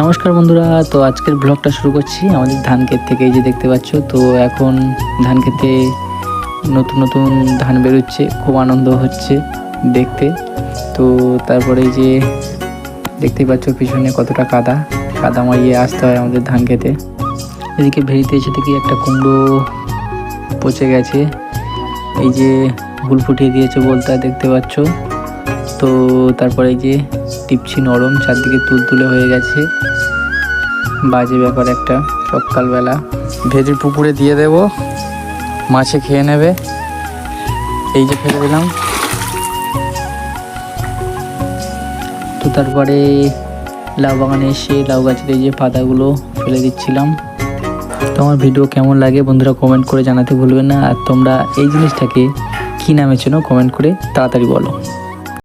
নমস্কার বন্ধুরা, তো আজকের ব্লগটা শুরু করছি আমাদের ধান ক্ষেত থেকে। এই যে দেখতে পাচ্ছ, তো এখন ধান ক্ষেতে নতুন নতুন ধান বেরোচ্ছে, খুব আনন্দ হচ্ছে দেখতে। তো তারপরে এই যে দেখতেই পাচ্ছ পিছনে কতটা কাদা কাদা মারিয়ে আসতে হয় আমাদের ধান ক্ষেতে। এদিকে ভেড়িতে এসে দেখি একটা কুমড়ো পচে গেছে, এই যে ফুল ফুটিয়ে দিয়েছে বলতে দেখতে পাচ্ছ। তো তারপরে এই যে টিপছি নরম, চারদিকে তুলতুলে হয়ে গেছে, বাজে ব্যাপার একটা। সকালবেলা ভেজির পুকুরে দিয়ে দেব, মাছে খেয়ে নেবে। এই যে ফেলে দিলাম। তো তারপরে লাউ বাগানে এসে লাউ গাছের এই যে পাতাগুলো ফেলে দিচ্ছিলাম। তোমার ভিডিও কেমন লাগে বন্ধুরা কমেন্ট করে জানাতে ভুলবেন না। আর তোমরা এই জিনিসটাকে কী নামে চেনো কমেন্ট করে তাড়াতাড়ি বলো।